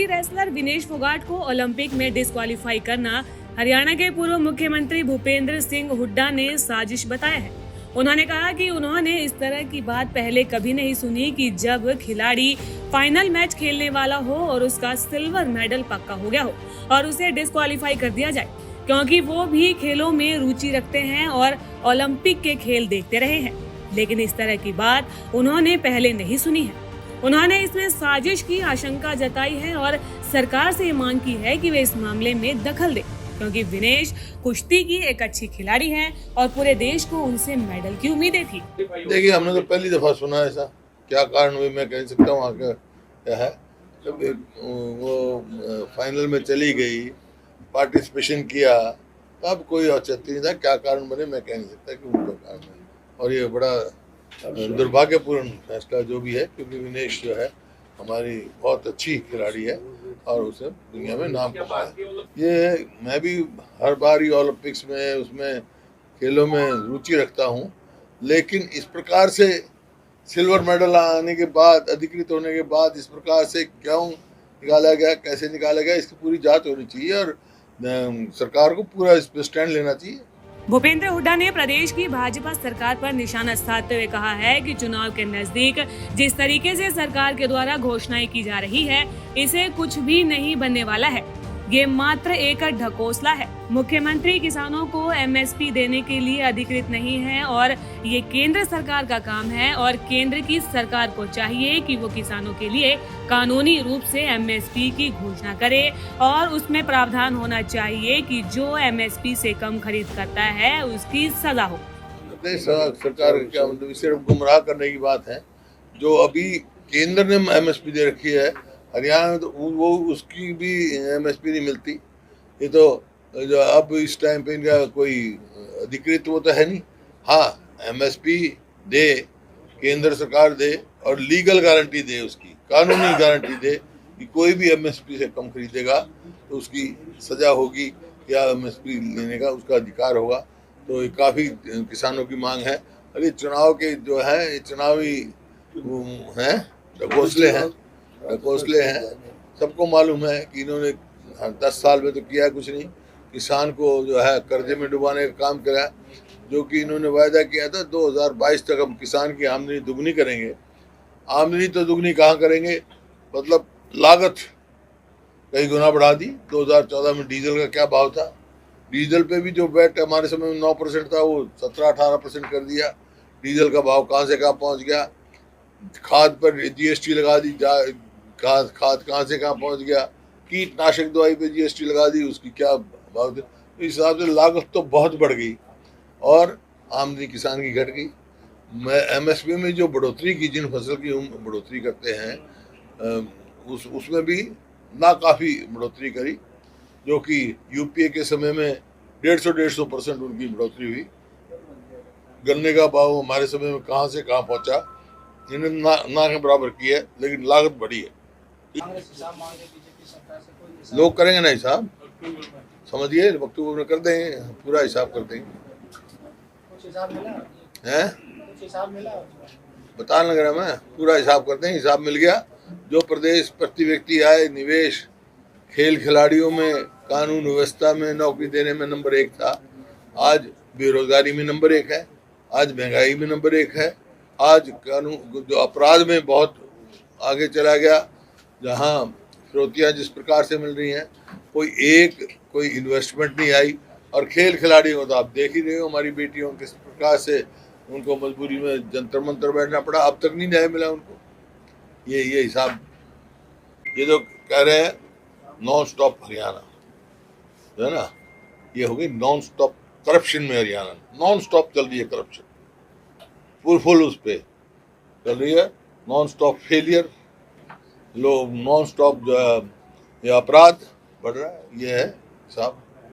भारतीय रेसलर विनेश फोगाट को ओलंपिक में डिस्क्वालीफाई करना हरियाणा के पूर्व मुख्यमंत्री भूपेंद्र सिंह हुड्डा ने साजिश बताया है। उन्होंने कहा कि उन्होंने इस तरह की बात पहले कभी नहीं सुनी कि जब खिलाड़ी फाइनल मैच खेलने वाला हो और उसका सिल्वर मेडल पक्का हो गया हो और उसे डिस्क्वालीफाई कर दिया जाए, क्योंकि वो भी खेलों में रुचि रखते हैं और ओलंपिक के खेल देखते रहे हैं। लेकिन इस तरह की बात उन्होंने पहले नहीं सुनी है। उन्होंने इसमें साजिश की आशंका जताई है और सरकार से मांग की है कि वे इस मामले में दखल दे, क्योंकि विनेश कुश्ती की एक अच्छी खिलाड़ी हैं और पूरे देश को उनसे मेडल की उम्मीदें थी। देखिए, हमने तो पहली दफा सुना ऐसा। क्या कारण हुई मैं कह नहीं सकता हूँ। आगे क्या है, जब वो फाइनल में चली गई, पार्टिसिपेशन किया, तब कोई औचित्य नहीं था। क्या कारण बने मैं कह नहीं सकता कि उनका कारण है। और ये बड़ा दुर्भाग्यपूर्ण फैसला जो भी है, क्योंकि विनेश जो है हमारी बहुत अच्छी खिलाड़ी है और उसे दुनिया में नाम कमाया है। ये मैं भी हर बार ही ओलंपिक्स में उसमें खेलों में रुचि रखता हूँ, लेकिन इस प्रकार से सिल्वर मेडल आने के बाद, अधिकृत होने के बाद इस प्रकार से क्यों निकाला गया, कैसे निकाला गया, इसकी पूरी जांच होनी चाहिए और सरकार को पूरा इस पर स्टैंड लेना चाहिए। भूपेंद्र हुड्डा ने प्रदेश की भाजपा सरकार पर निशाना साधते हुए कहा है कि चुनाव के नजदीक जिस तरीके से सरकार के द्वारा घोषणाएं की जा रही है, इसे कुछ भी नहीं बनने वाला है। ये मात्र एक ढकोसला है। मुख्यमंत्री किसानों को एमएसपी देने के लिए अधिकृत नहीं है और ये केंद्र सरकार का काम है और केंद्र की सरकार को चाहिए कि वो किसानों के लिए कानूनी रूप से एमएसपी की घोषणा करे और उसमें प्रावधान होना चाहिए कि जो एमएसपी से कम खरीद करता है उसकी सजा हो। सरकार क्या मतलब सिर्फ गुमराह करने की बात है। जो अभी केंद्र ने एमएसपी दे रखी है, हरियाणा में तो वो उसकी भी एमएसपी नहीं मिलती। ये तो जो अब इस टाइम पे इनका कोई अधिकृत वो तो है नहीं। हाँ, एमएसपी दे, केंद्र सरकार दे और लीगल गारंटी दे, उसकी कानूनी गारंटी दे कि कोई भी एमएसपी से कम खरीदेगा तो उसकी सजा होगी या एमएसपी लेने का उसका अधिकार होगा। तो ये काफ़ी किसानों की मांग है। अरे चुनाव के जो है, ये चुनावी हैं, ढकोसले हैं। सबको मालूम है कि इन्होंने 10 साल में तो किया कुछ नहीं। किसान को जो है कर्जे में डुबाने का काम करा, जो कि इन्होंने वायदा किया था 2022 तक हम किसान की आमदनी दुगनी करेंगे। आमदनी तो दुगनी कहाँ करेंगे, मतलब लागत कई गुना बढ़ा दी। 2014 में डीजल का क्या भाव था, डीजल पे भी जो वैट हमारे समय में 9% था वो 17-18% कर दिया। डीजल का भाव कहाँ से कहाँ पहुँच गया। खाद पर जीएसटी लगा दी, खाद कहाँ से कहाँ पहुँच गया। कीटनाशक दवाई पे जीएसटी लगा दी, उसकी क्या भाव थे। इस हिसाब से लागत तो बहुत बढ़ गई और आमदनी किसान की घट गई। मैं एमएसपी में जो बढ़ोतरी की, जिन फसल की हम बढ़ोतरी करते हैं, उसमें भी ना काफ़ी बढ़ोतरी करी, जो कि यूपीए के समय में 150% उनकी बढ़ोतरी हुई। गन्ने का भाव हमारे समय में कहाँ से कहाँ पहुँचा, इन्होंने ना के बराबर की है, लेकिन लागत बढ़ी है। लोग करेंगे ना हिसाब, समझिए, अक्टूबर में कर देंगे, पूरा हिसाब कर देंगे। हैं बता लग रहा मैं, पूरा हिसाब कर देंगे। हिसाब मिल गया। जो प्रदेश प्रति व्यक्ति आय, निवेश, खेल खिलाड़ियों में, कानून व्यवस्था में, नौकरी देने में नंबर 1 था, आज बेरोजगारी में नंबर 1 है, आज महंगाई में नंबर 1 है, आज कानून जो अपराध में बहुत आगे चला गया, जहाँ फिरौतियाँ जिस प्रकार से मिल रही हैं, कोई इन्वेस्टमेंट नहीं आई। और खेल खिलाड़ियों को तो आप देख ही रहे हो, हमारी बेटियों किस प्रकार से उनको मजबूरी में जंतर मंतर बैठना पड़ा, अब तक नहीं न्याय मिला उनको। ये हिसाब, ये तो कह रहे हैं नॉन स्टॉप हरियाणा, जो है ना, ये हो गई नॉन स्टॉप करप्शन में हरियाणा। नॉन स्टॉप चल रही है करप्शन, फुल उस पर चल रही है। नॉन स्टॉप फेलियर, लोग नॉन स्टॉप जो है ये अपराध बढ़ रहा है। ये है साहब।